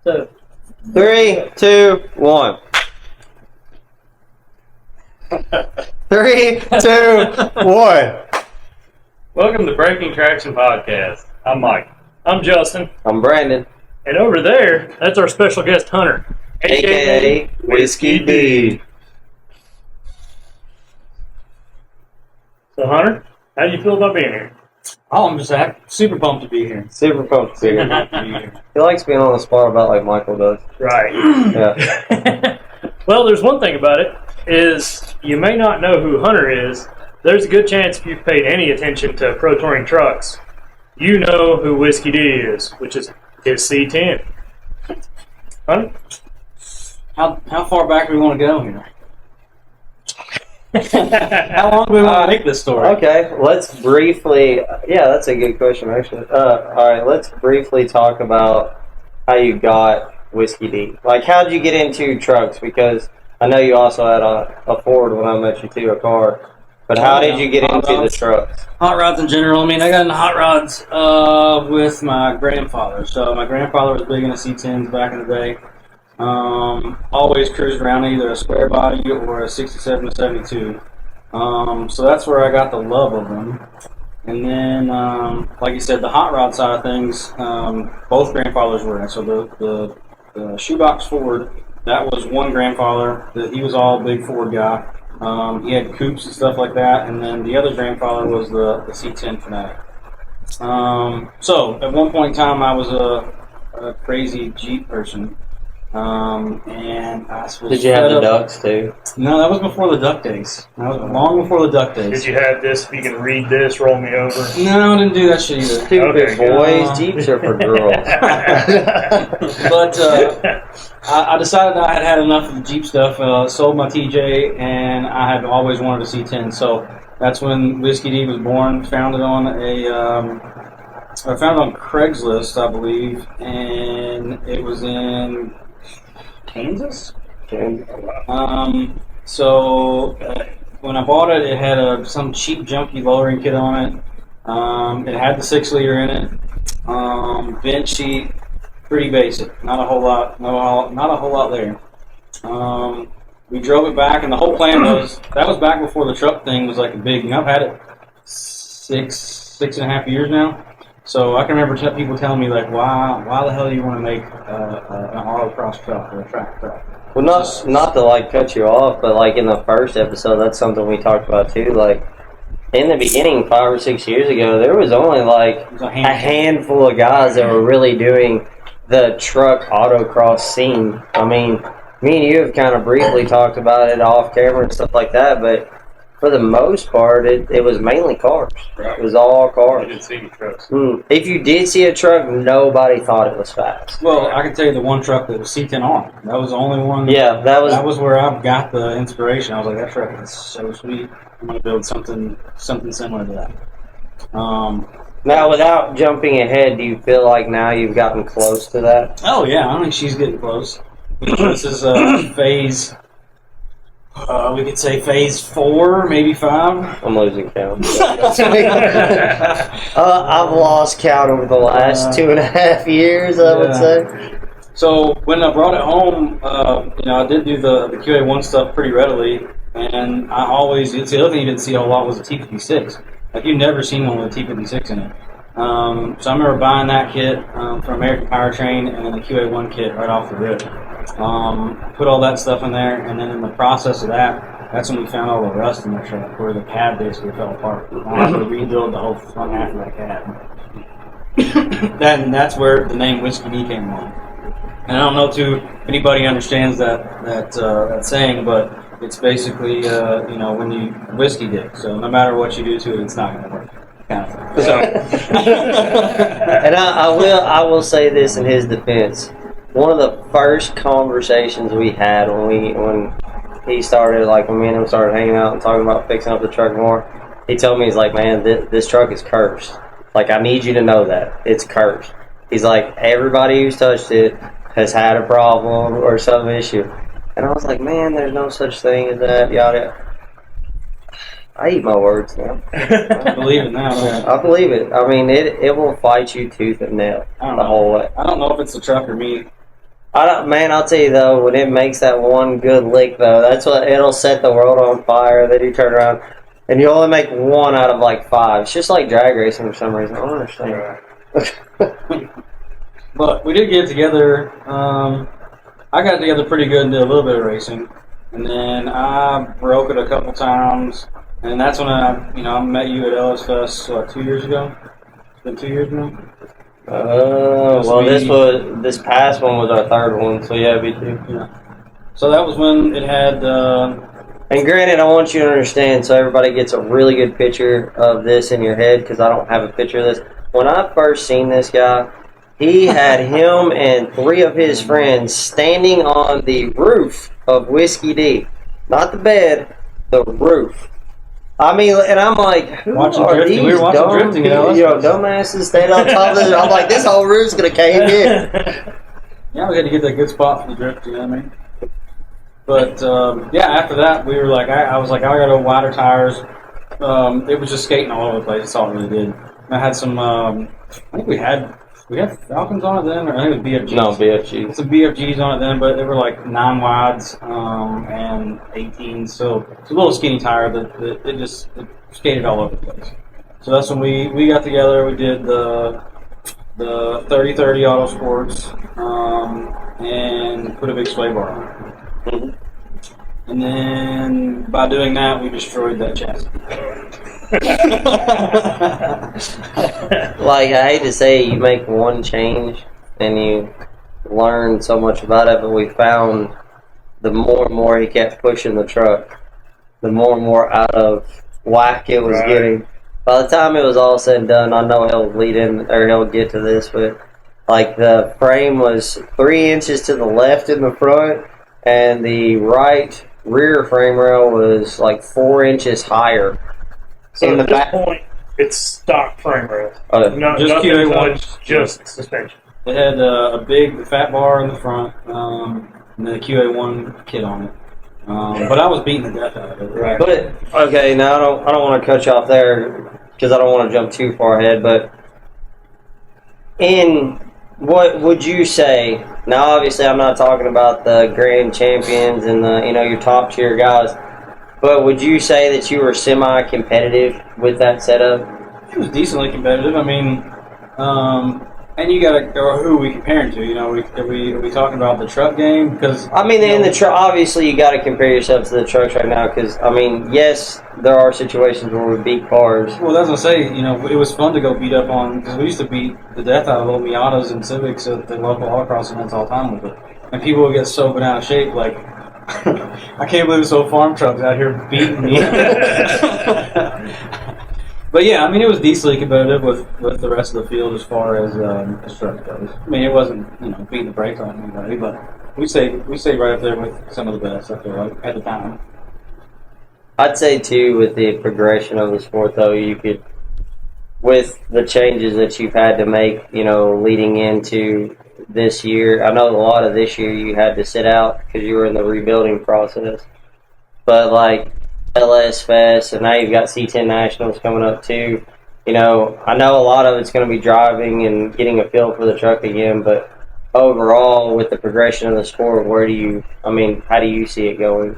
So, 3, 2, 1. 3, 2, 1. welcome to Breaking Traction Podcast. I'm Mike. I'm Justin. I'm Brandon, And over there, that's our special guest, Hunter. a.k.a. Whiskey D. So, Hunter, how do you feel about being here? Oh, I'm just super pumped to be here. Super pumped to be here. He likes being on the spot about like Michael does. Right. Yeah. Well, there's one thing about it, is you may not know who Hunter is. There's a good chance if you've paid any attention to Pro Touring trucks, you know who Whiskey D is, which is his C10. Hunter? How far back do we want to go here? How long do we want to make this story? Okay, let's briefly. Yeah, that's a good question, actually. All right, let's briefly talk about how you got Whiskey D. Like, how did you get into trucks? Because I know you also had a Ford when I met you too, a car. But how did you get into the trucks? Hot rods in general. I mean, I got into hot rods with my grandfather. So my grandfather was big into C10s back in the day. Always cruised around either a square body or a 67 to 72. So that's where I got the love of them. And then, like you said, the hot rod side of things, both grandfathers were in. So the shoebox Ford, that was one grandfather. He was all big Ford guy. He had coupes and stuff like that. And then the other grandfather was the C10 fanatic. So at one point in time, I was a crazy Jeep person. And I was Did you have the ducks too? No, that was before the duck days. That was long before the duck days. Did you have this, you can read this, roll me over? No, I didn't do that shit either. Stupid boys, Jeeps are for girls. But I decided I had enough of the Jeep stuff, sold my TJ, and I had always wanted a C10. So that's when Whiskey D was born. Found it on I found it on Craigslist, I believe, and it was in Kansas. So when I bought it, it had some cheap junky lowering kit on it. It had the 6-liter in it. Vent sheet, pretty basic. Not a whole lot. Not a whole lot there. We drove it back, and the whole plan was that was back before the truck thing was like a big. I've had it six and a half years now. So I can remember people telling me, like, why the hell do you want to make an autocross truck or a track truck? Well, not to like cut you off, but like in the first episode, that's something we talked about too. Like in the beginning, 5 or 6 years ago, there was only like a handful of guys that were really doing the truck autocross scene. I mean, me and you have kind of briefly talked about it off camera and stuff like that, but for the most part, it was mainly cars. Right. It was all cars. I didn't see any trucks. If you did see a truck, nobody thought it was fast. Well, I can tell you the one truck that was C10R. That was the only one. Yeah, that was where I got the inspiration. I was like, that truck is so sweet. I'm going to build something similar to that. Now, without jumping ahead, do you feel like now you've gotten close to that? Oh, yeah. I think she's getting close. This is phase... we could say phase 4, maybe 5. I'm losing count. I've lost count over the last 2.5 years, I would say. So when I brought it home, I did do the QA1 stuff pretty readily, and I always, it's the other thing you didn't see a whole lot was a T56. Like, you've never seen one with a T56 in it. So I remember buying that kit from American Powertrain and then the QA1 kit right off the rip. Put all that stuff in there, and then in the process of that's when we found all the rust in the truck, where the cab basically fell apart. I had to rebuild the whole front half of that cab. That's where the name Whiskey D came along. And I don't know if anybody understands that saying, but it's basically when you whiskey dick. So no matter what you do to it, it's not going to work. Kind of. So. And I will say this in his defense. One of the first conversations we had when he started, like when me and him started hanging out and talking about fixing up the truck more, he told me, he's like, man, this truck is cursed. Like, I need you to know that. It's cursed. He's like, everybody who's touched it has had a problem or some issue. And I was like, man, there's no such thing as that, yada. I eat my words now. I believe it now. Man. I believe it. I mean, it will fight you tooth and nail the whole way. I don't know if it's the truck or me. I'll tell you though, when it makes that one good lick though, that's what it'll set the world on fire. Then you turn around and you only make one out of like 5. It's just like drag racing for some reason. I don't understand. But we did get together. I got together pretty good and did a little bit of racing, and then I broke it a couple times, and that's when I met you at LS Fest 2 years ago. It's been 2 years now. This past one was our 3rd one, so yeah, me too. Yeah. So that was when it had. And granted, I want you to understand, so everybody gets a really good picture of this in your head, because I don't have a picture of this. When I first seen this guy, he had him and 3 of his friends standing on the roof of Whiskey D. Not the bed, the roof. I mean, and I'm like, who watching are drifting. these We were watching dumb drifting, people, dumbasses standing on top of this? I'm like, this whole roof's going to cave in. Yeah, we had to get that good spot for the drift, you know what I mean? But, after that, we were like, I was like, I got to go wider tires. It was just skating all over the place. That's all it really did. I had some, I think we had Falcons on it then, or I think it was BFGs. No, BFGs. Some BFGs on it then, but they were like 9 wides and 18, so it's a little skinny tire, but it skated all over the place. So that's when we got together. We did the 30-30 Auto Sports and put a big sway bar on it. Mm-hmm. And then by doing that, we destroyed that chassis. Like, I hate to say you make one change and you learn so much about it, but we found the more and more he kept pushing the truck, the more and more out of whack it was getting. By the time it was all said and done, I know he'll get to this, but like the frame was 3 inches to the left in the front, and the right rear frame rail was like 4 inches higher. So in the at this back point, it's stock frame rails. No, just QA1, just suspension. It had a big fat bar in the front, and then a QA1 kit on it. But I was beating the death out of it. Right. But okay, now I don't want to cut you off there because I don't want to jump too far ahead. But in what would you say? Now, obviously, I'm not talking about the grand champions and the your top tier guys. But would you say that you were semi-competitive with that setup? It was decently competitive. I mean, and you got to go who are we comparing to? Are we talking about the truck game? Because I mean, in the truck, obviously, you got to compare yourself to the trucks right now. Because I mean, yes, there are situations where we beat cars. Well, that's what I say. It was fun to go beat up on because we used to beat the death out of little Miatas and Civics at the local autocross events all the time with it, and people would get so bent out of shape like. I can't believe this old farm truck's out here beating me. But yeah, I mean, it was decently competitive with the rest of the field as far as truck goes. I mean, it wasn't beating the brakes on anybody, but we stayed right up there with some of the best. I feel like at the time. I'd say too, with the progression of the sport, though, you could, with the changes that you've had to make, leading into this year. I know a lot of this year you had to sit out because you were in the rebuilding process. But like LS Fest, and now you've got C10 Nationals coming up too. I know a lot of it's going to be driving and getting a feel for the truck again. But overall, with the progression of the sport, how do you see it going?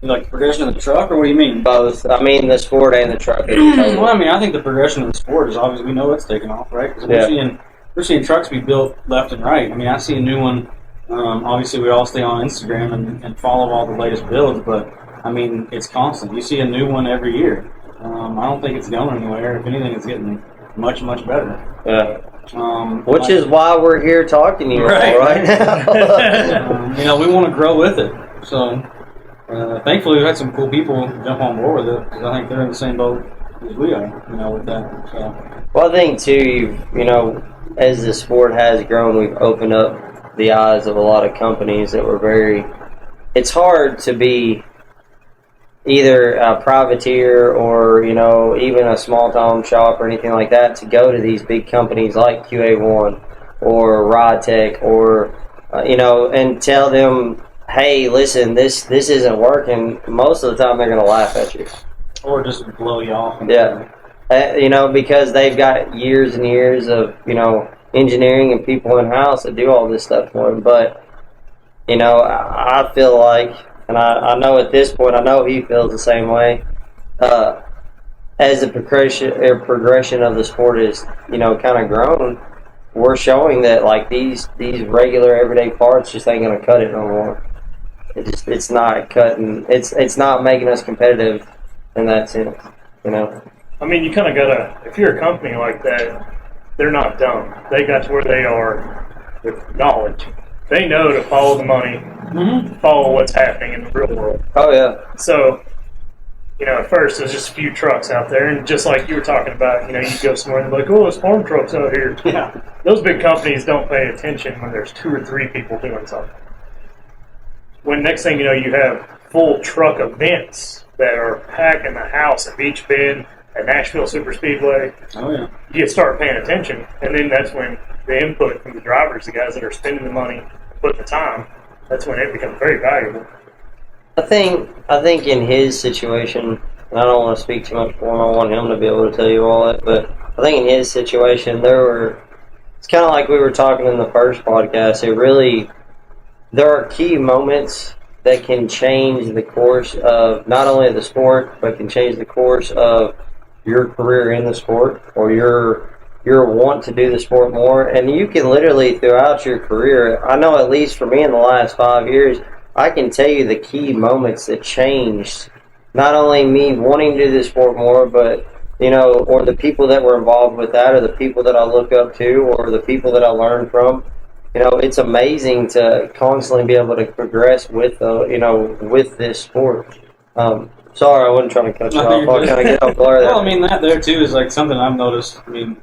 You like the progression of the truck, or what do you mean? Both. I mean, the sport and the truck. Well, I mean, I think the progression of the sport is obviously we know it's taking off, right? Because we're seeing trucks be built left and right. I mean, I see a new one. Obviously, we all stay on Instagram and follow all the latest builds, but I mean, it's constant. You see a new one every year. I don't think it's going anywhere. If anything, it's getting much, much better. Yeah. Which is why we're here talking to you right now. We want to grow with it. So, thankfully, we've had some cool people jump on board with it because I think they're in the same boat as we are, with that. So. Well, I think too, as the sport has grown, we've opened up the eyes of a lot of companies that were it's hard to be either a privateer or, even a small town shop or anything like that to go to these big companies like QA1 or Rod Tech or, and tell them, hey, listen, this isn't working. Most of the time they're going to laugh at you. Or just blow you off. Yeah. Because they've got years and years of, engineering and people in house that do all this stuff for him. But you know, I feel like, and I know at this point, I know he feels the same way. As the progression of the sport is, you know, kind of grown, we're showing that like these regular everyday parts just ain't gonna cut it no more. It's not cutting. It's not making us competitive in that sense. You know. I mean, you kind of gotta. If you're a company like that, they're not dumb. They got to where they are with knowledge. They know to follow the money, follow what's happening in the real world. Oh yeah. So, you know, at first there's just a few trucks out there, and just like you were talking about, you know, you go somewhere and they're like, oh, there's farm trucks out here. Yeah. Those big companies don't pay attention when there's 2 or 3 people doing something. When next thing you know, you have full truck events that are packing the house at Beach Bend, at Nashville Super Speedway. Oh yeah. You start paying attention, and then that's when the input from the drivers, the guys that are spending the money, putting the time, that's when it becomes very valuable. I think in his situation, and I don't want to speak too much for him. I want him to be able to tell you all that, but I think in his situation, it's kind of like we were talking in the first podcast. There are key moments that can change the course of not only the sport, but can change the course of your career in the sport or your want to do the sport more. And you can literally throughout your career, I know at least for me in the last 5 years, I can tell you the key moments that changed not only me wanting to do the sport more, but you know, or the people that were involved with that, or the people that I look up to, or the people that I learned from. You know, it's amazing to constantly be able to progress with, with this sport. Sorry, I wasn't trying to cut you off. I'll kind of get off blur there. Well, I mean, that there too is like something I've noticed. I mean,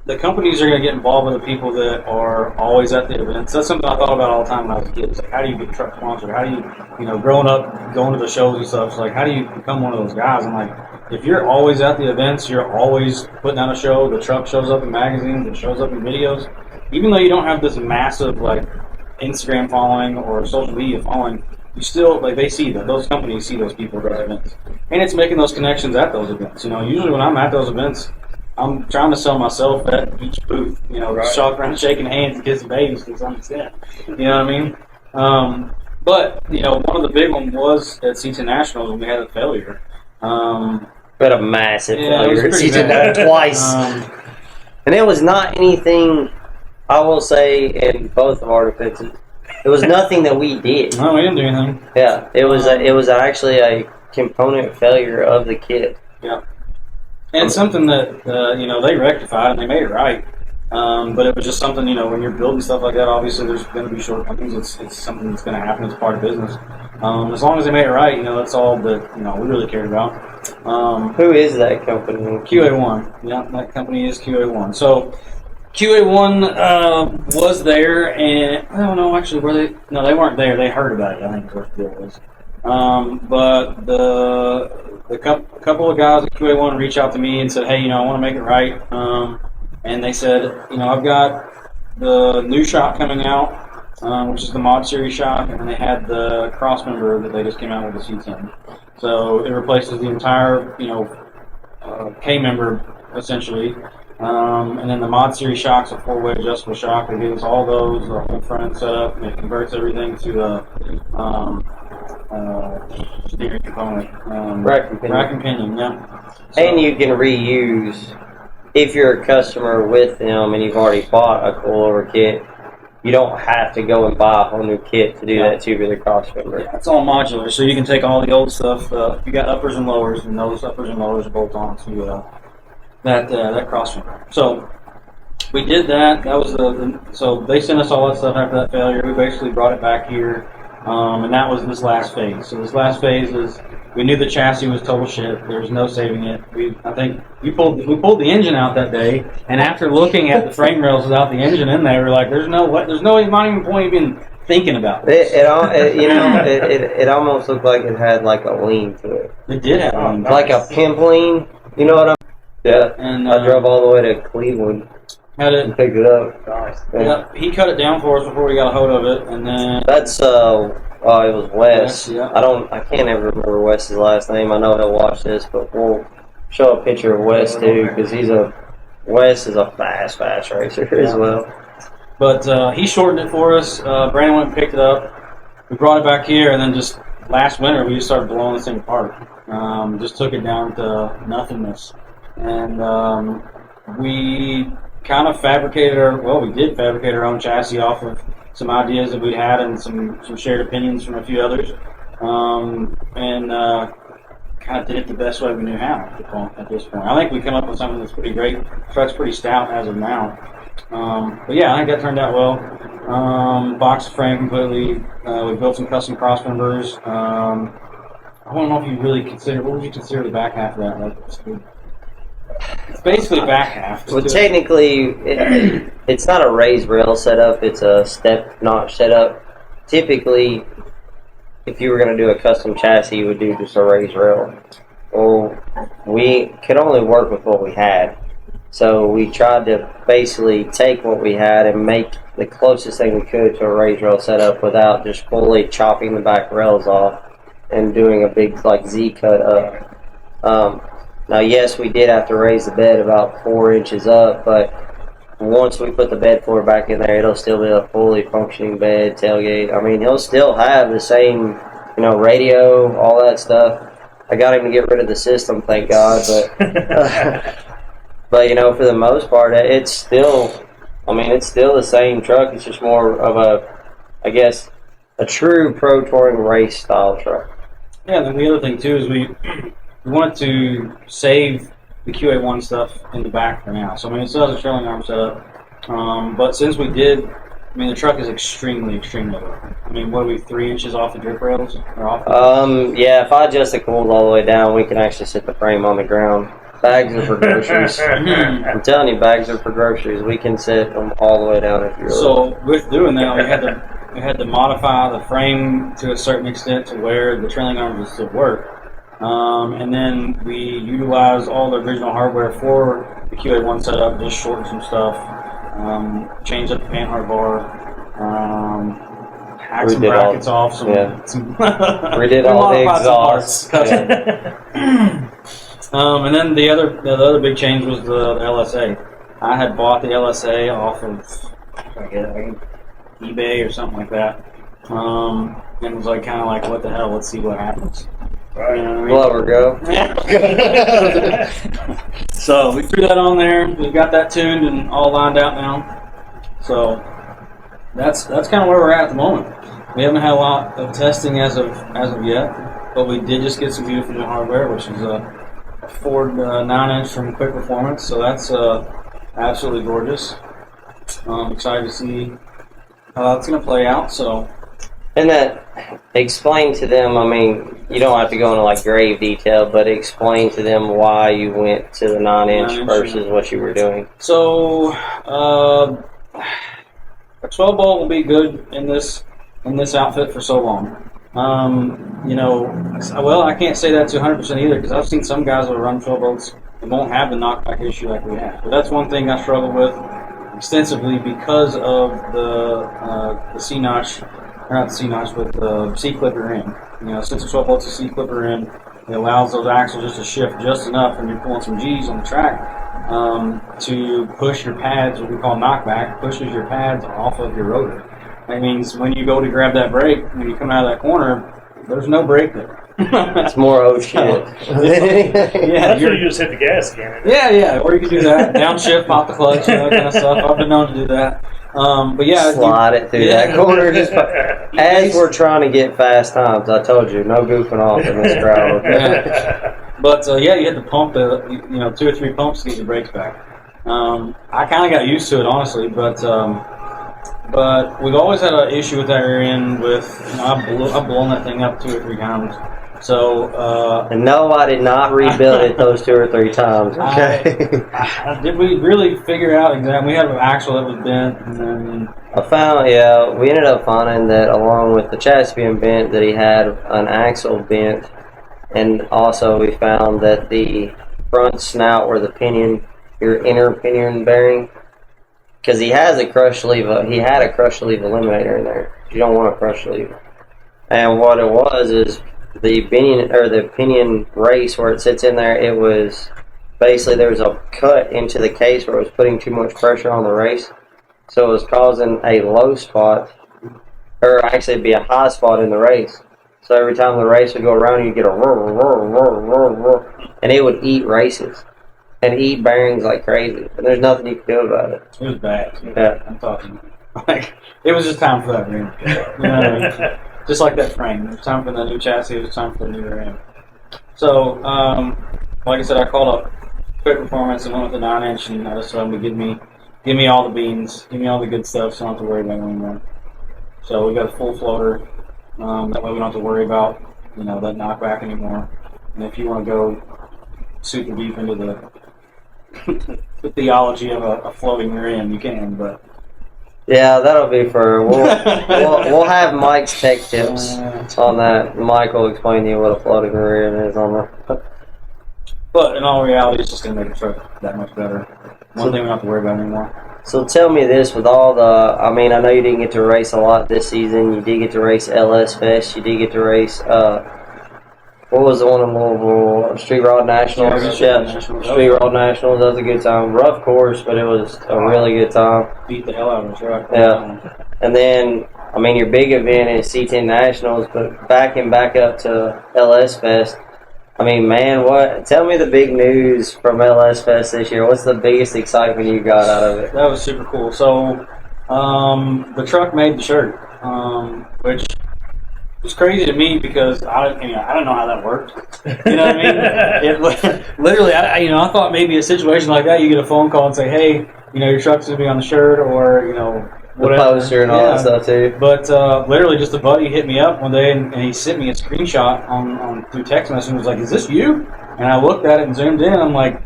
the companies are going to get involved with the people that are always at the events. That's something I thought about all the time when I was a kid. It's like, how do you get truck sponsored? How do you, growing up, going to the shows and stuff, it's like, how do you become one of those guys? I'm like, if you're always at the events, you're always putting on a show, the truck shows up in magazines, it shows up in videos, even though you don't have this massive, like, Instagram following or social media following, you still, like, they see that. Those companies see those people at those events. And it's making those connections at those events. You know, usually when I'm at those events, I'm trying to sell myself at each booth. You know, right. Walk around shaking hands and kissing babies to some extent. You know what I mean? But, you know, one of the big ones was at C10 Nationals when we had a failure. We had a massive failure at C10 bad. twice. And it was not anything, I will say, in both of our defenses. It was nothing that we did. No, we didn't do anything. Yeah, it was actually a component failure of the kit. Yeah. And something that, they rectified and they made it right. But it was just something, when you're building stuff like that, obviously there's going to be shortcomings. It's something that's going to happen. It's part of business. As long as they made it right, that's all that, we really cared about. Who is that company? QA1. Yeah, that company is QA1. So QA1 was there, and I don't know, actually, were they? No, they weren't there. They heard about it, I think, what the deal was. But the couple of guys at QA1 reached out to me and said, hey, I want to make it right. And they said, I've got the new shock coming out, which is the Mod Series shock, and they had the crossmember that they just came out with the C10. So it replaces the entire, K-member, essentially. And then the Mod Series shock's a 4-way adjustable shock. They gave us all those, the whole front end setup, and it converts everything to the steering component. Rack and pinion, yeah. So, and you can reuse, if you're a customer with them and you've already bought a coilover kit, you don't have to go and buy a whole new kit to do that tubular crossmember. Yeah, it's all modular, so you can take all the old stuff. You got uppers and lowers, and those uppers and lowers bolt on to that crossmember. So we did that. That was so they sent us all that stuff after that failure. We basically brought it back here, and that was this last phase. So this last phase is we knew the chassis was total shit. There was no saving it. I think we pulled the engine out that day, and after looking at the frame rails without the engine in there, we're like, there's no not even point even thinking about this. It almost looked like it had like a lean to it. It did have a lean. Like a pimp lean. You know what I'm? Yeah. And I drove all the way to Cleveland. Had it and picked it up. Nice. Yeah, he cut it down for us before we got a hold of it, and then that's it was Wes. Yeah. I can't ever remember Wes's last name. I know he'll watch this, but we'll show a picture of Wes too because he's a Wes is a fast racer as well. But he shortened it for us. Brandon went and picked it up. We brought it back here, and then just last winter we just started blowing this thing apart. Just took it down to nothingness, and we kind of fabricated we did fabricate our own chassis off of some ideas that we had and some shared opinions from a few others, and kind of did it the best way we knew how at this point. I think we come up with something that's pretty great. The truck's pretty stout as of now. But yeah, I think that turned out well. Boxed the frame completely. We built some custom cross members. I don't know if you really consider, what would you consider the back half of that? Like, it's basically back half. Well, technically, it's not a raised rail setup. It's a step notch setup. Typically, if you were going to do a custom chassis, you would do just a raised rail. Well, we could only work with what we had. So we tried to basically take what we had and make the closest thing we could to a raised rail setup without just fully chopping the back rails off and doing a big like Z cut up. Now, yes, we did have to raise the bed about 4 inches up, but once we put the bed floor back in there, it'll still be a fully functioning bed, tailgate. I mean, he'll still have the same, radio, all that stuff. I got him to get rid of the system, thank God, but but for the most part, it's still the same truck. It's just more of a true pro touring race style truck. Yeah, and then the other thing too is we wanted to save the QA1 stuff in the back for now. So it still has a trailing arm setup, but since we did, the truck is extremely low. What are we, 3 inches off the drip rails? Or off yeah, if I adjust the coils all the way down, we can actually sit the frame on the ground. Bags are for groceries. I'm telling you, bags are for groceries. We can sit them all the way down if you really. So with doing that, we had to modify the frame to a certain extent to where the trailing arms would still work. And then we utilized all the original hardware for the QA1 setup, just shortened some stuff, changed up the pan hard bar, hacked some brackets off. We did all the exhausts. And then the other big change was the LSA. I had bought the LSA off of eBay or something like that, and was kind of like, what the hell? Let's see what happens. Glover, go. So we threw that on there. We got that tuned and all lined out now. So that's kind of where we're at the moment. We haven't had a lot of testing as of yet, but we did just get some beautiful new hardware, which is a Ford 9-inch from Quick Performance. So that's absolutely gorgeous. I'm excited to see how that's going to play out. So. And that, explain to them, you don't have to go into grave detail, but explain to them why you went to the 9-inch versus what you were doing. So, a 12-bolt will be good in this outfit for so long. I can't say that to 100% either, because I've seen some guys that run 12 bolts that won't have the knockback issue like we have. But that's one thing I struggle with extensively because of the C-notch. Not the C-notch, but the C-clipper in. Since the 12 bolts is C-clipper in, it allows those axles just to shift just enough when you're pulling some G's on the track to push your pads, what we call knockback, pushes your pads off of your rotor. That means when you go to grab that brake, when you come out of that corner, there's no brake there. It's more oh shit. Yeah, you just hit the gas again. Yeah, or you can do that. Downshift, pop the clutch, that kind of stuff. I've been known to do that. But yeah, slide it through that corner. As we're trying to get fast times, I told you, no goofing off in this crowd. But you had to pump 2 or 3 pumps to get your brakes back. I kind of got used to it, honestly, but we've always had an issue with that rear end. I've blown that thing up 2 or 3 times. So and no, I did not rebuild it those 2 or 3 times. Okay. Did we really figure out exactly? We had an axle that was bent, and then we ended up finding that along with the chassis being bent, that he had an axle bent, and also we found that the front snout where the pinion, your inner pinion bearing, because he has a crush lever. He had a crush lever eliminator in there. You don't want a crush lever. And what it was is the pinion race where it sits in there. It was basically there was a cut into the case where it was putting too much pressure on the race. So it was causing a low spot, or actually it'd be a high spot in the race. So every time the race would go around, you'd get a roar, roar, roar, roar, roar, and it would eat races and eat bearings like crazy. And there's nothing you could do about it. It was bad. Yeah. I'm talking. Like, it was just time for that rim. You know what I mean? Just like that frame. It was time for the new chassis. It was time for the new rim. So, like I said, I called up Quick Performance and went with the 9-inch, and I just told them to give me all the beans, give me all the good stuff, so I don't have to worry about it anymore. So we got a full floater. That way we don't have to worry about that knockback anymore. And if you want to go super deep into the theology of a floating rim, you can. But yeah, that'll be for we'll have Mike's tech tips on that. Mike will explain to you what a floating rim is on the. But in all reality, it's just going to make the truck that much better. One thing we don't have to worry about anymore. So tell me this, with all the, I mean, I know you didn't get to race a lot this season. You did get to race LS Fest. You did get to race, what was the one in Louisville? Street Rod Nationals? Yeah, Street Rod Nationals. That was a good time. Rough course, but it was a really good time. Beat the hell out of the truck. Yeah. And then, I mean, your big event is C10 Nationals, but backing back up to LS Fest, I mean, man, tell me the big news from LS Fest this year. What's the biggest excitement you got out of it? That was super cool. So, the truck made the shirt, which was crazy to me because I don't know how that worked. You know what I mean? Literally, I thought maybe a situation like that, you get a phone call and say, hey, your truck's going to be on the shirt, or, whatever. The poster and all that stuff too. But literally, just a buddy hit me up one day, and he sent me a screenshot on through text message and was like, "Is this you?" And I looked at it and zoomed in. I'm like,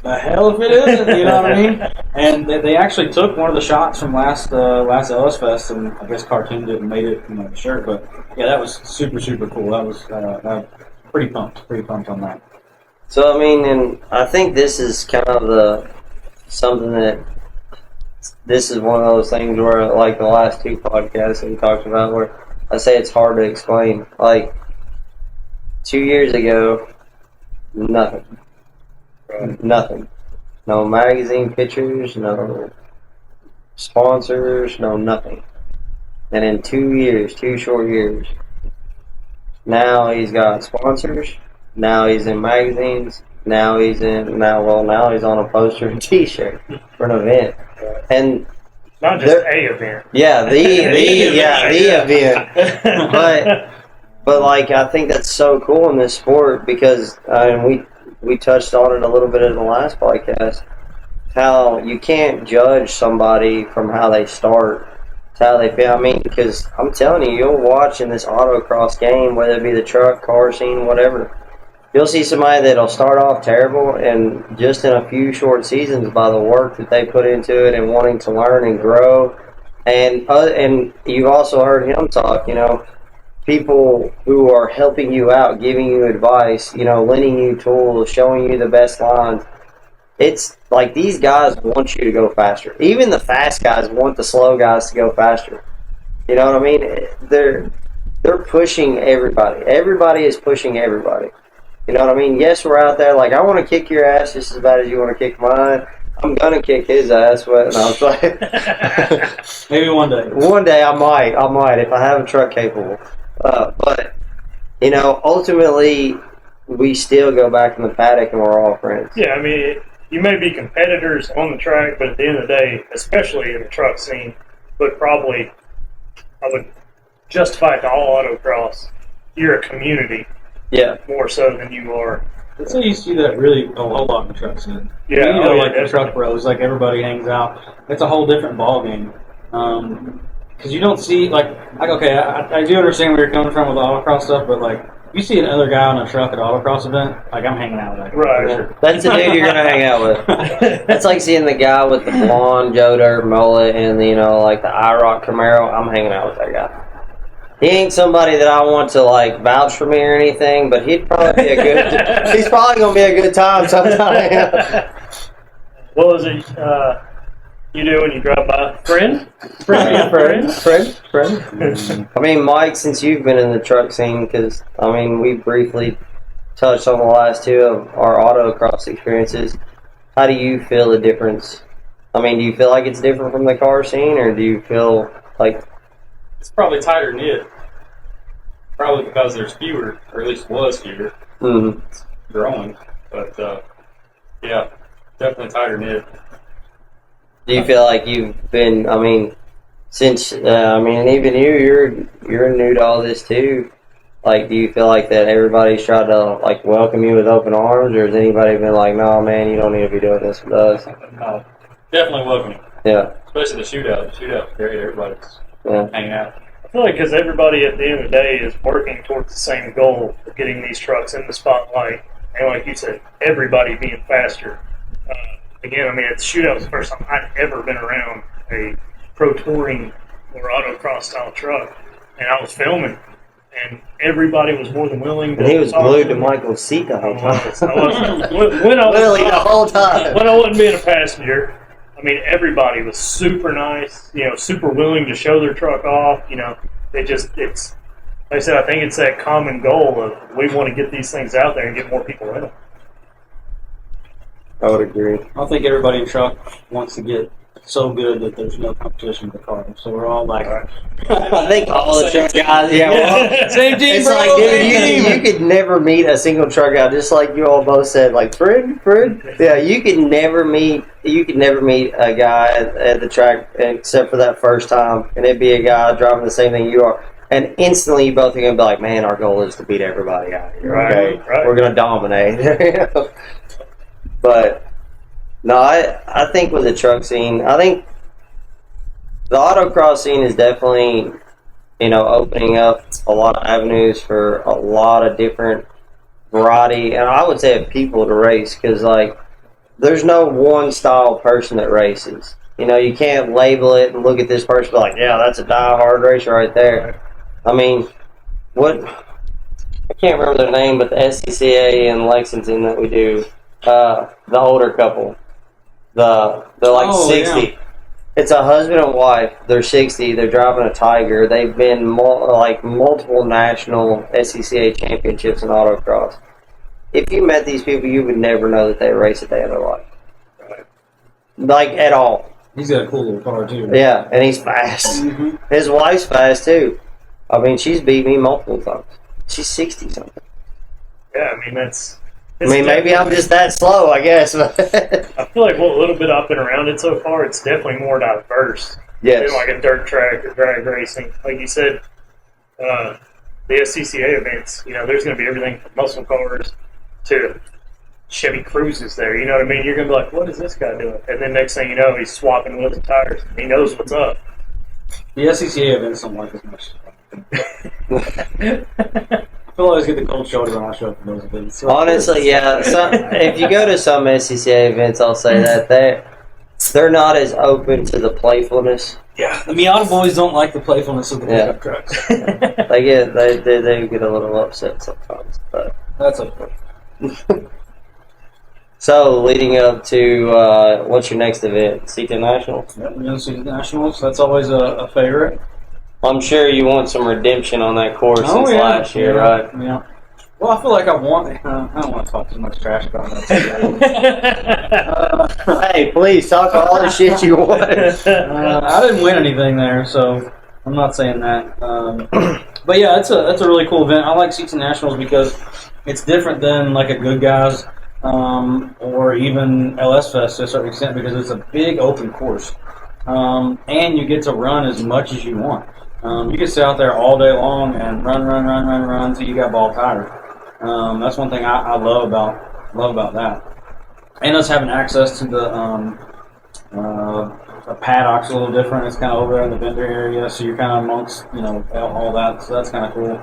"The hell if it isn't!" You know what I mean? And they actually took one of the shots from last LS Fest and I guess cartooned it and made it the shirt. But yeah, that was super cool. That was pretty pumped on that. So I mean, and I think this is kind of something that. This is one of those things where, like the last two podcasts that we talked about, where I say it's hard to explain. Like, 2 years ago, nothing. Nothing. No magazine pictures, no sponsors, no nothing. And in 2 short years, now he's got sponsors, now he's in magazines, now he's on a poster and t-shirt for an event. And not just a event. Yeah, the event. But like, I think that's so cool in this sport because we touched on it a little bit in the last podcast. How you can't judge somebody from how they start to how they feel. I mean, because I'm telling you, you'll watch in this autocross game, whether it be the truck, car scene, whatever. You'll see somebody that'll start off terrible, and just in a few short seasons, by the work that they put into it and wanting to learn and grow, and you've also heard him talk. People who are helping you out, giving you advice, lending you tools, showing you the best lines. It's like these guys want you to go faster. Even the fast guys want the slow guys to go faster. You know what I mean? They're pushing everybody. Everybody is pushing everybody. You know what I mean? Yes, we're out there like, I want to kick your ass just as bad as you want to kick mine. I'm going to kick his ass. But no, I'm like, maybe one day. One day I might if I have a truck capable. But, ultimately, we still go back in the paddock and we're all friends. Yeah, I mean, you may be competitors on the track, but at the end of the day, especially in the truck scene, but probably I would justify it to all autocross. You're a community. Yeah. More so than you are. I'd say you see that really a whole lot in the truck scene. Yeah. Like the truck bros, like everybody hangs out. It's a whole different ball game. Because you don't see, okay, I do understand where you're coming from with the autocross stuff, but you see another guy on a truck at an autocross event, I'm hanging out with that guy. Right. Yeah. That's the dude you're going to hang out with. That's like seeing the guy with the blonde Joe Dirt mullet and, the IROC Camaro. I'm hanging out with that guy. He ain't somebody that I want to vouch for me or anything, but he'd probably be he's probably going to be a good time sometime. What was it you do when you drive by? Friend? I mean, Mike, since you've been in the truck scene, because, we briefly touched on the last two of our autocross experiences. How do you feel the difference? I mean, do you feel like it's different from the car scene, or do you feel like It's probably tighter knit. Probably because there's fewer, or at least was fewer. mm, It's growing, but yeah, definitely tighter knit. do you feel like you've been? I mean, since and even you're new to all this too. Like, do you feel like that everybody's tried to like welcome you with open arms, or has anybody been like, "No, man, you don't need to be doing this with us"? Definitely welcoming, Yeah, especially the shootout. The shootout's great. Everybody's yeah, hanging out. I feel like because everybody at the end of the day is working towards the same goal of getting these trucks in the spotlight, and like you said, everybody being faster. Again, I mean, it's shootout was the first time I'd ever been around a pro touring or autocross style truck, and I was filming, and everybody was more than willing. and he was talk glued to me. Michael's seat the whole time. When I was Literally the whole time. when I wasn't being a passenger, I mean, everybody was super nice, super willing to show their truck off. It's, like I said, I think it's that common goal of we want to get these things out there and get more people in them. I would agree. I think everybody in truck wants to get so good that there's no competition with the car. So we're all like, I think all the truck guys, yeah, we're all, same team, it's bro. like, dude, you could never meet a single truck guy, just like you all both said, like Fred. Yeah, you could never meet a guy at the track except for that first time, and it'd be a guy driving the same thing you are, and instantly you both are gonna be like, man, our goal is to beat everybody out here. Okay, Right. we're gonna dominate. But no, I think with the truck scene, I think the autocross scene is definitely, opening up a lot of avenues for a lot of different variety, and I would say of people to race, because like there's no one style person that races. You can't label it and look at this person and be like, yeah, that's a die-hard racer right there. I mean, I can't remember their name, but the SCCA in Lexington that we do, the older couple, they're like 60. Yeah. It's a husband and wife. They're 60. They're driving a Tiger. They've been multiple national SCCA championships in autocross. If you met these people, you would never know that they race a day in their life, like at all. He's got a cool little car too. Yeah, and he's fast. Mm-hmm. His wife's fast too. I mean, she's beat me multiple times. She's 60 something. Yeah, I mean that's. Maybe I'm just that slow, I guess. I feel like what little bit I've been around it so far, it's definitely more diverse Yes. than like a dirt track or drag racing. Like you said, the SCCA events, there's going to be everything from muscle cars to Chevy Cruises there. You know what I mean? You're going to be like, what is this guy doing? And then next thing you know, he's swapping wheels and tires. He knows what's up. The SCCA events don't like as much. I feel I always get the cold shoulder when I show up for those events. Honestly, yeah. If you go to some SCCA events, I'll say that they're not as open to the playfulness. Yeah, the Miata boys don't like the playfulness of the Yeah. pickup trucks. They get a little upset sometimes. But That's okay. so leading up to what's your next event? C10 National. Yep, University Nationals, that's always a favorite. I'm sure you want some redemption on that course since last year, right? Yeah. Well, I feel like I don't want to talk too much trash about that. Hey, please talk all the shit you want. I didn't win anything there, so I'm not saying that. But yeah, that's a really cool event. I like C10 Nationals because it's different than like a Good Guys or even LS Fest to a certain extent, because it's a big open course, and you get to run as much as you want. You can sit out there all day long and run until you got bald tires. That's one thing I love about that. And us having access to the paddock's a little different. It's kind of over there in the vendor area, so you're kind of amongst all that. So that's kind of cool.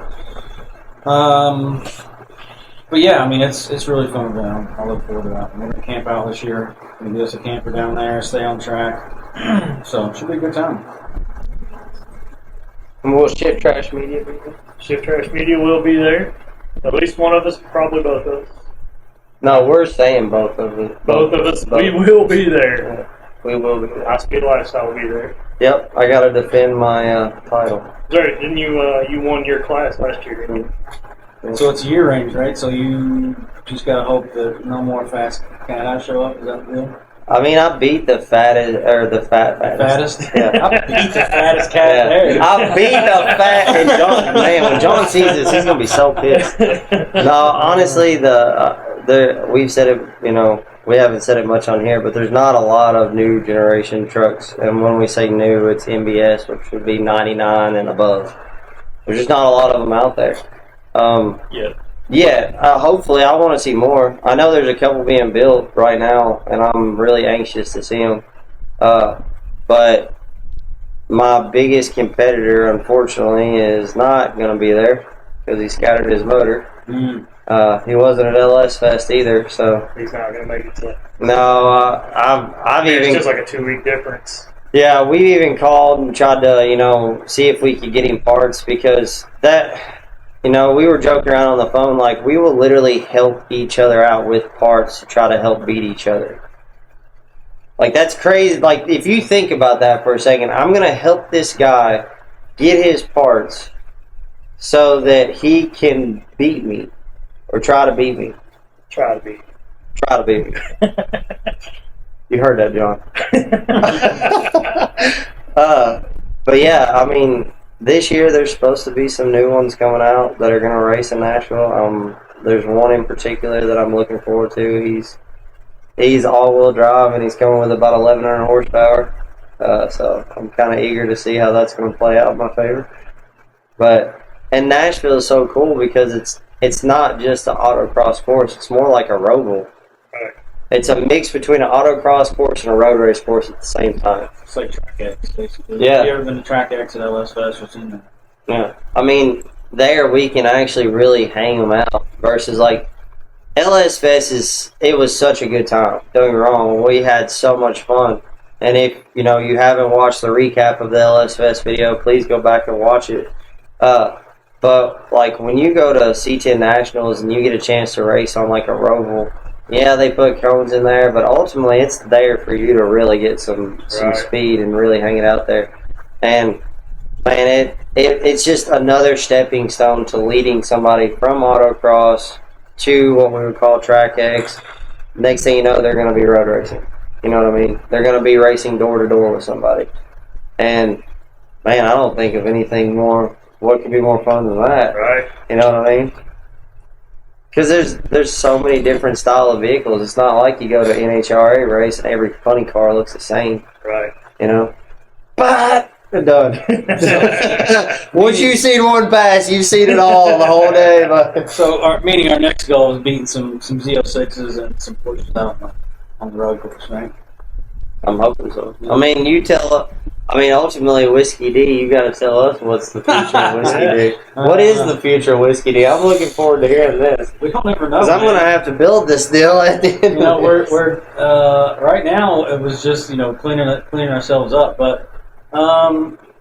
But yeah, I mean it's really fun event. I look forward to that. We're gonna camp out this year. We're gonna get us a camper down there, stay on track. So it should be a good time. And will Shift Trash Media be there? Shift Trash Media will be there. At least one of us, probably both of us. No, we're saying both of us. Both of us, we will be there. We will be there. High Speed Lifestyle will be there. Yep, I got to defend my title. Sorry, didn't you won your class last year, didn't you? So it's year range, right? So you just gotta hope that no more fast cat eyes show up. Is that the deal? I mean, I beat the fattest, or the fattest. Yeah. I beat the fattest cat there. I beat the fat, and John, man, when John sees this, he's gonna be so pissed. No, honestly, we've said it, we haven't said it much on here, but there's not a lot of new generation trucks, and when we say new, it's MBS, which would be 99 and above. There's just not a lot of them out there. Hopefully, I want to see more. I know there's a couple being built right now, and I'm really anxious to see them. But my biggest competitor, unfortunately, is not going to be there because he scattered his motor. He wasn't at LS Fest either, so he's not going to make it to. No, I've even. It's just like a 2-week difference. Yeah, we even called and tried to, see if we could get him parts because that. We were joking around on the phone, like, we will literally help each other out with parts to try to help beat each other. Like, that's crazy. Like, if you think about that for a second, I'm going to help this guy get his parts so that he can beat me. Or try to beat me. Try to beat me. Try to beat me. You heard that, John. But yeah, I mean... This year, there's supposed to be some new ones coming out that are going to race in Nashville. There's one in particular that I'm looking forward to. He's all-wheel drive, and he's coming with about 1,100 horsepower. So I'm kind of eager to see how that's going to play out in my favor. And Nashville is so cool because it's not just an autocross course. It's more like a roval. Right. It's a mix between an autocross course and a road race course at the same time. It's like Track X, basically. Yeah. Have you ever been to Track X at LS Fest or seen that? Yeah. I mean, there we can actually really hang them out versus like LS Fest it was such a good time. Don't get me wrong. We had so much fun. And if, you haven't watched the recap of the LS Fest video, please go back and watch it. But like when you go to C10 Nationals and you get a chance to race on like a roval, yeah, they put cones in there, but ultimately it's there for you to really get some speed and really hang it out there. And, man, it's just another stepping stone to leading somebody from autocross to what we would call Track X. Next thing you know, they're going to be road racing. You know what I mean? They're going to be racing door-to-door with somebody. And, man, I don't think of anything more, what could be more fun than that? Right. You know what I mean? Because there's so many different style of vehicles. It's not like you go to NHRA race and every funny car looks the same. Right. But they're done. Once you've seen one pass, you've seen it all the whole day. But. So our next goal is beating some Z06s and some Porsches out on the road course, right? I'm hoping so. I mean, ultimately, Whiskey D, you got to tell us what's the future of Whiskey D. What is the future of Whiskey D? I'm looking forward to hearing this. We don't ever know. Because I'm going to have to build this deal at the end. We're right now. It was just cleaning ourselves up, but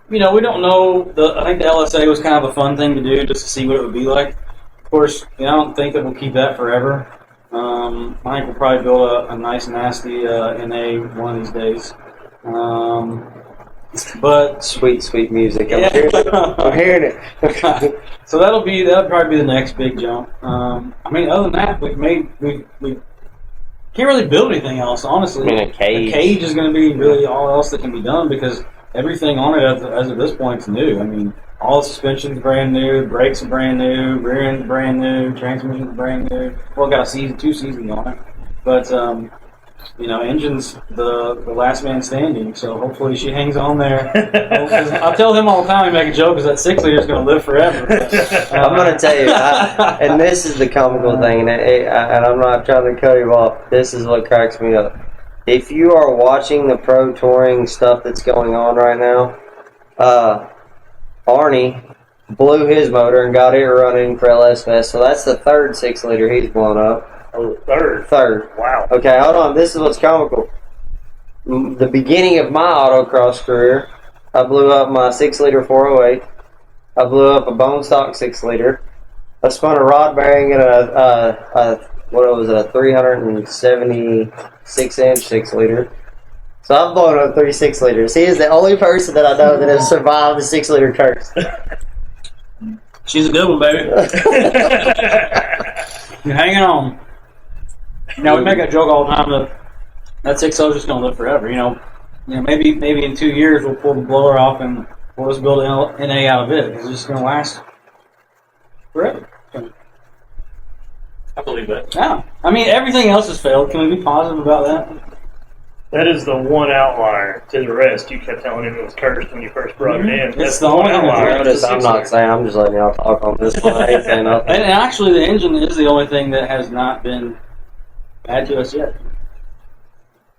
we don't know. I think the LSA was kind of a fun thing to do just to see what it would be like. Of course, I don't think that we'll keep that forever. I think we'll probably build a nice, nasty NA one of these days. But sweet music. Yeah. I'm hearing it. So that'll probably be the next big jump. Other than that, we can't really build anything else, honestly. I mean, a cage. A cage is going to be really all else that can be done because everything on it as of this point is new. I mean, all the suspension's brand new, brakes are brand new, rear end's brand new, transmission's brand new. Well, got two seasons on it, but engine's the last man standing. So hopefully she hangs on there. I tell him all the time, we make a joke, because that 6-liter is going to live forever. I'm going to tell you, and this is the comical thing, and I'm not trying to cut you off. This is what cracks me up. If you are watching the pro touring stuff that's going on right now, Arnie blew his motor and got it running for LS Fest. So that's the third 6-liter he's blown up. Oh, third. Wow. Okay, hold on. This is what's comical. The beginning of my autocross career, I blew up my 6-liter 408. I blew up a bone stock 6-liter. I spun a rod bearing at a 376-inch 6-liter. So I've blown up 3 6-liters. He is the only person that I know that has survived the 6-liter curse. She's a good one, baby. You're hanging on. Now we make that joke all the time that 6.0 is just gonna live forever. Maybe in 2 years we'll pull the blower off and we'll just build an NA out of it. It's just gonna last forever. I believe that. Yeah. I mean, everything else has failed. Can we be positive about that? That is the one outlier to the rest. You kept telling him it was cursed when you first brought it in. It's the only thing outlier. Notice I'm not saying. I'm just letting y'all talk on this one. I ain't saying nothing. And actually, the engine is the only thing that has not been bad to us yet.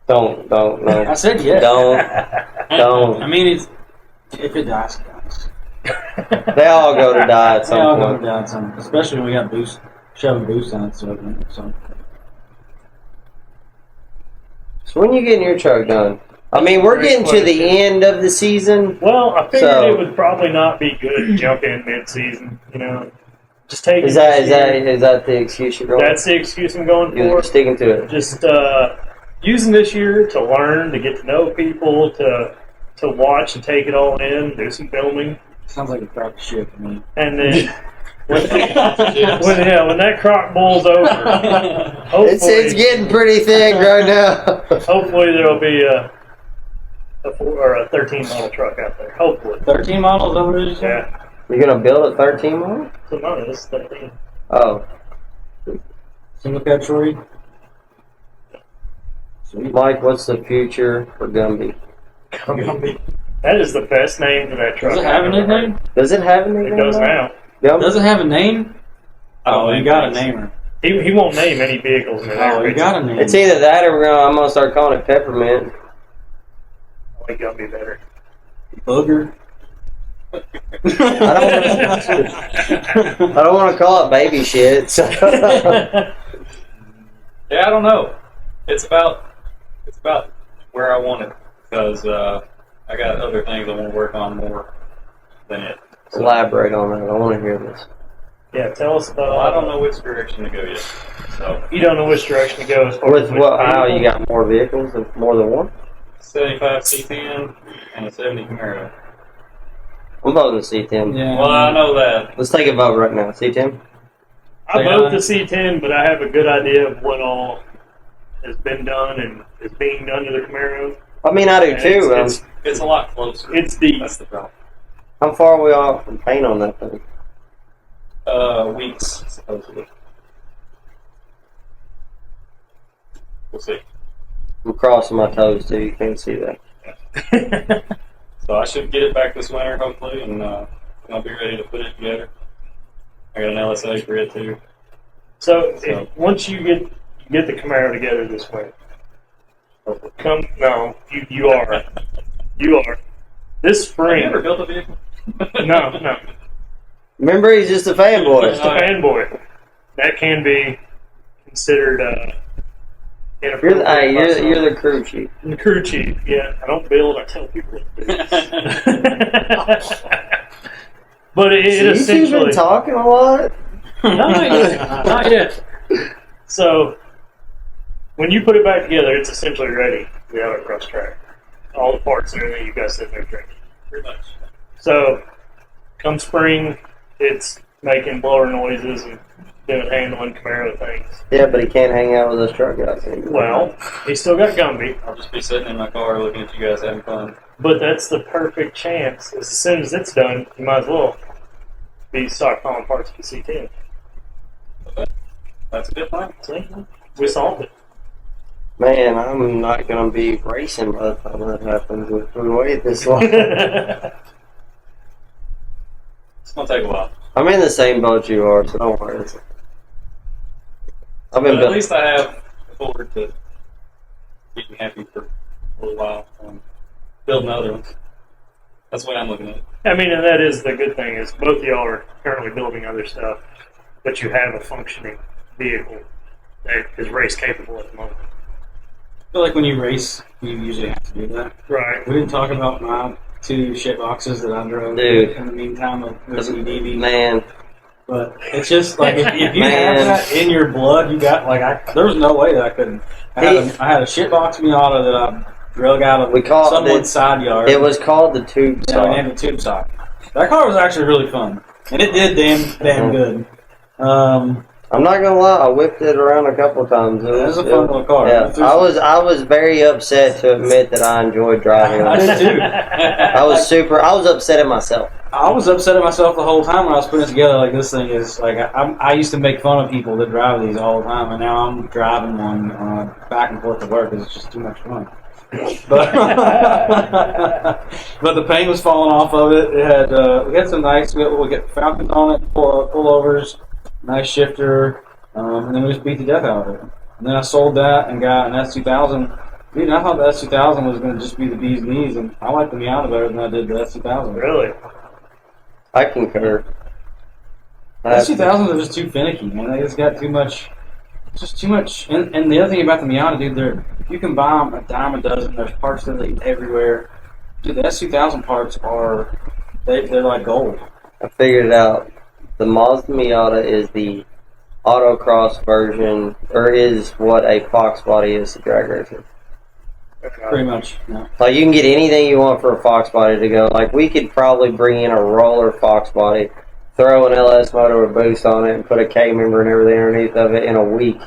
Don't. No. I said yes. Don't. I mean, if it dies, it dies. They all go to die at They all some go point. down some, especially when we got Chevy boost on it. So. So when you getting your truck done? I mean, we're getting to the end of the season. Well, I figured So- it would probably not be good to jump in mid-season. Just take Is it that this year. the excuse you're going? That's the excuse I'm going You're for. sticking to it. Just using this year to learn, to get to know people, to watch and take it all in, do some filming, Sounds like a crack of shit to me. and then when that crock boils over, hopefully, It's getting pretty thick right now. hopefully there'll be a 13 model truck out there. Hopefully, 13 models over there, you said? yeah. You're gonna build a 13 model? So no, this is 13. Oh, Single cab shorty? Mike, what's the future for Gumby? That is the best name for that truck. Does it have a I've ever heard. nickname? Does it have anything? It does now. Gumby? Does it have a name? Oh, you got a namer. He won't name any vehicles in it. Oh, you got a name. It's either that or I'm gonna start calling it Peppermint. I like Gumby better. Booger. I don't want to call it baby shit. So. Yeah, I don't know. It's about where I want it because I got other things I want to work on more than it. So, Elaborate on that. I want to hear this. Yeah, tell us about. well, I don't know which direction to go yet. So You don't know which direction to go as far With as what? How vehicle? you got more vehicles and more than one? 75 C10 and a 70 Camaro. I'm voting C10. Yeah. Well, I know that. Let's take a vote right now. C10. I vote the C10, but I have a good idea of what all has been done and is being done to the Camaro. I mean, I do too. It's a lot closer. It's deep. That's the problem. How far are we off from paint on that thing? Weeks supposedly. We'll see. I'm crossing my toes too. You can't see that. So I should get it back this winter, hopefully, and I'll be ready to put it together. I got an LSA for it too. So once you get the Camaro together this way, you are this Have spring. you ever built a vehicle? No, Remember, he's just a fanboy. just a fanboy. That can be considered You're the crew chief. the crew chief. Yeah, I don't build. I tell people. But it You've essentially been talking a lot. not yet. So when you put it back together, it's essentially ready. We have it cross track. All the parts and everything you guys sitting there drinking. Pretty much. So come spring, it's making blower noises and doing handling Camaro things. Yeah, but he can't hang out with us truck guys anymore. Well, he's still got Gumby, I'll just be sitting in my car looking at you guys having fun. but that's the perfect chance. As soon as it's done, you might as well be stockpiling parts for C10. That's a good plan. See? We solved it. Man, I'm not gonna be racing by the time that happens if we wait this long. It's gonna take a while. I'm in the same boat you are, so don't worry. I've been But at least I have forward to keep me happy for a little while. Building other ones. That's the way I'm looking at it. I mean, and that is the good thing is both of y'all are currently building other stuff, but you have a functioning vehicle that is race capable at the moment. I feel like when you race, you usually have to do that. Right. We didn't talk about my 2 shit boxes that I drove Dude. in the meantime of CDV. Man, But it's just like if you Man. have that in your blood, you got there was no way that I couldn't. I had a shit box Miata that I drug out of We call it someone's side yard. it was called the tube Yeah, we sock. named it Tube Sock. That car was actually really fun. And it did damn good. I'm not gonna lie, I whipped it around a couple times. It was a fun little car. Yeah, I was very upset to admit that I enjoyed driving. I did too. I was upset at myself. I was upset at myself the whole time when I was putting it together. Like, this thing is like, I used to make fun of people that drive these all the time, and now I'm driving one back and forth to work because it's just too much fun. But but the paint was falling off of it. It had we had some nice. We get Falcons on it, pullovers, nice shifter, and then we just beat the death out of it. And then I sold that and got an S2000. Dude, I thought the S2000 was going to just be the bee's knees, and I liked the Miata better than I did the S2000. Really? I concur. The S2000s are just too finicky, man. They just got too much. Just too much. And the other thing about the Miata, dude, you can buy them a dime a dozen. There's parts that they everywhere. Dude, the S2000 parts they're like gold. I figured it out. The Mazda Miata is the autocross version, or is what a Fox body is to drag racing. Pretty much. Yeah. Like, you can get anything you want for a Fox body to go. Like, we could probably bring in a roller Fox body, throw an LS motor with boost on it, and put a K member and everything underneath of it in a week.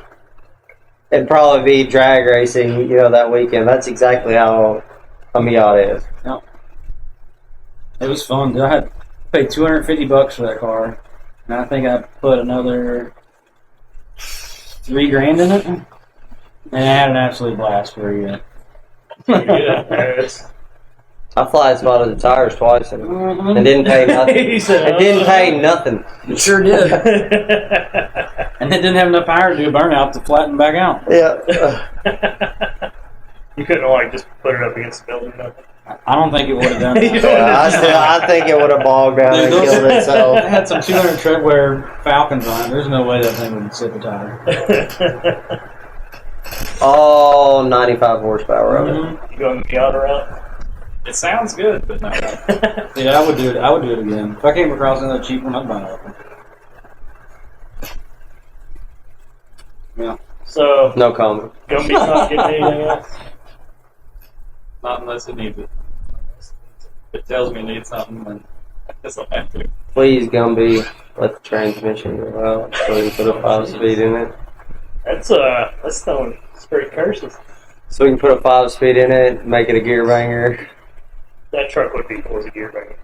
It'd probably be drag racing, that weekend. That's exactly how a Miata is. Yep. It was fun, dude. I had paid $250 for that car, and I think I put another $3,000 in it, and I had an absolute blast for a year. I fly spotted the tires twice and didn't pay nothing. It didn't pay nothing. It sure did. And it didn't have enough power to do a burnout to flatten back out. Yeah. You couldn't just put it up against the building or nothing. I don't think it would have done that. I think it would have bogged down and killed itself. It had some 200 treadwear Falcons on it. There's no way that thing would sit the tire. All 95 horsepower of it. You going the Miata route? It sounds good, but no. Yeah, I would do it. I would do it again. If I came across another cheap one, I'd buy it. Yeah. So, no comment. Gumby's not getting anything else? Not unless it needs it. If it tells me it needs something, then I guess I'll have to. Please, Gumby, let the transmission go out so we can put a 5-speed in it. That's throwing straight curses. So we can put a 5-speed in it, make it a gear banger. That truck would be cool as a gear banger.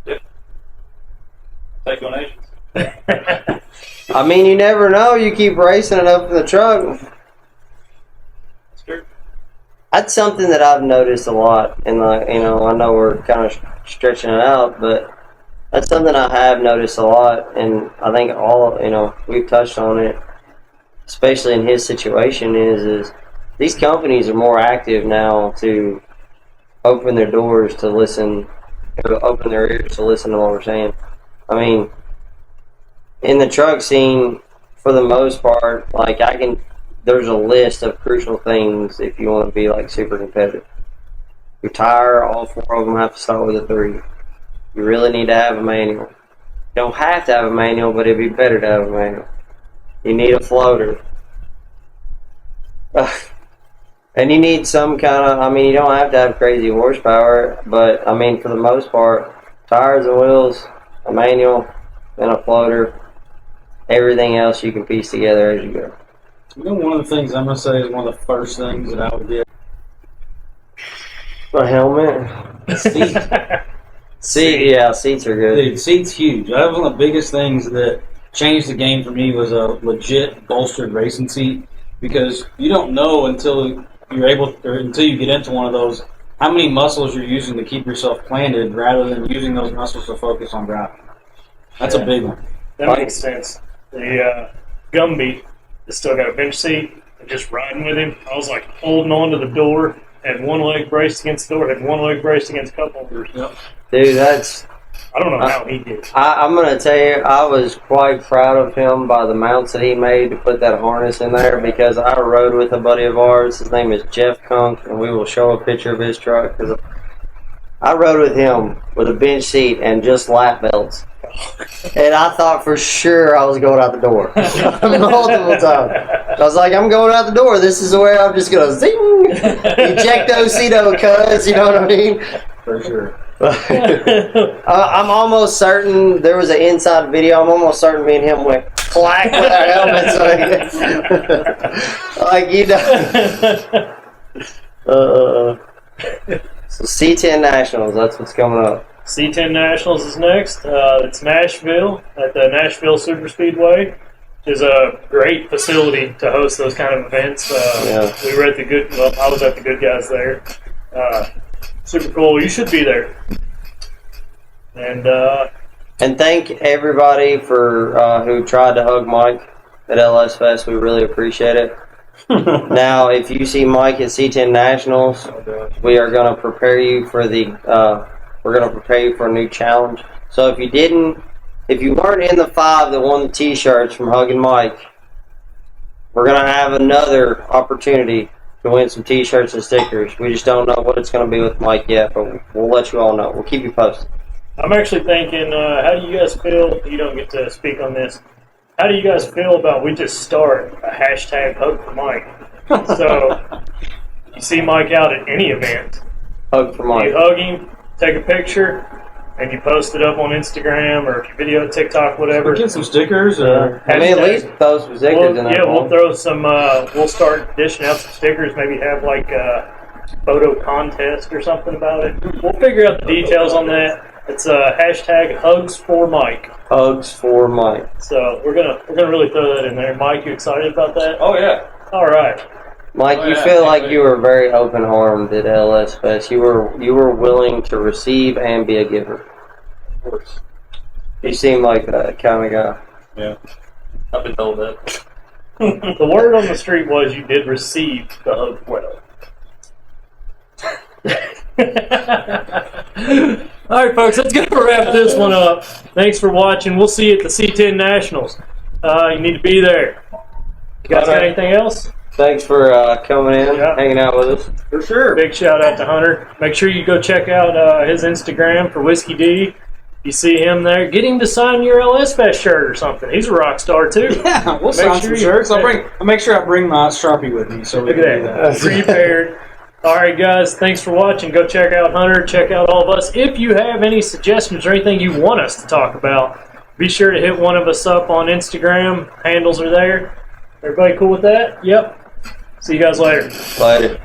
Yep. Take donations. I mean, you never know. You keep racing it up in the truck. That's true. That's something that I've noticed a lot. And I know we're kind of stretching it out, but that's something I have noticed a lot. And I think we've touched on it, especially in his situation, is these companies are more active now to open their doors to listen, open their ears to listen to what we're saying. I mean, in the truck scene, for the most part, there's a list of crucial things if you want to be super competitive. Your tire, all 4 of them have to start with a 3. You really need to have a manual. You don't have to have a manual, but it'd be better to have a manual. You need a floater. And you need some kind of, you don't have to have crazy horsepower, but, for the most part, tires and wheels, a manual, and a floater. Everything else you can piece together as you go. One of the things I'm going to say is one of the first things that I would get. A helmet. Seats are good. Dude, seats huge. That was one of the biggest things that changed the game for me was a legit bolstered racing seat, because you don't know until you get into one of those how many muscles you're using to keep yourself planted rather than using those muscles to focus on driving. That's a big one. That makes sense. The Gumby has still got a bench seat and just riding with him. I was holding on to the door, had one leg braced against the door, had one leg braced against cup holders. Yep. Dude, that's... I don't know how he did. I'm going to tell you, I was quite proud of him by the mounts that he made to put that harness in there, because I rode with a buddy of ours. His name is Jeff Kunk, and we will show a picture of his truck. Cause I rode with him with a bench seat and just lap belts. And I thought for sure I was going out the door. Multiple times. I was like, I'm going out the door. This is where I'm just going to zing. Ejecto-cito, cuz. You know what I mean? For sure. I'm almost certain there was an inside video. I'm almost certain me and him went clack with our helmets. Like, you know. So C10 Nationals, that's what's coming up. C10 Nationals is next. It's Nashville at the Nashville Super Speedway, which is a great facility to host those kind of events. Yeah. We were at the good. Well, I was at the Good Guys there. Super cool. You should be there. And thank everybody for who tried to hug Mike at LS Fest. We really appreciate it. Now, if you see Mike at C10 Nationals, we are going to prepare you for we're going to prepare you for a new challenge. So if you weren't in the 5 that won the T-shirts from hugging Mike, we're going to have another opportunity to win some T-shirts and stickers. We just don't know what it's going to be with Mike yet, but we'll let you all know. We'll keep you posted. I'm actually thinking, how do you guys feel? You don't get to speak on this. How do you guys feel about we just start a hashtag hug for Mike? So you see Mike out at any event, Hug for Mike. you hug him, take a picture, and you post it up on Instagram or if you video it, TikTok, whatever. Get some stickers or I mean, at least those some stickers in there. We'll throw some. We'll start dishing out some stickers. Maybe have like a photo contest or something about it. We'll figure out the details on that. It's hashtag Hugs for Mike. Hugs for Mike. So we're gonna really throw that in there. Mike, you excited about that? Oh yeah. All right. Mike, Oh, you yeah, feel like definitely. you were very open-armed at LS Fest. You were willing to receive and be a giver. Of course. You seem like that kind of guy. Yeah. I've been told that. The word on the street was you did receive the hug well. All right, folks, let's go wrap this one up. Thanks for watching. We'll see you at the C10 Nationals. You need to be there. You guys got anything else? Thanks for coming in, Yeah. hanging out with us. for sure. Big shout out to Hunter. Make sure you go check out his Instagram for Whiskey D. You see him there. Get him to sign your LS Fest shirt or something. He's a rock star too. Yeah, we'll sign some shirts. I'll make sure I bring my Sharpie with me so we Look can at do that. Prepared. All right, guys. Thanks for watching. Go check out Hunter. Check out all of us. If you have any suggestions or anything you want us to talk about, be sure to hit one of us up on Instagram. Handles are there. Everybody cool with that? Yep. See you guys later. Later.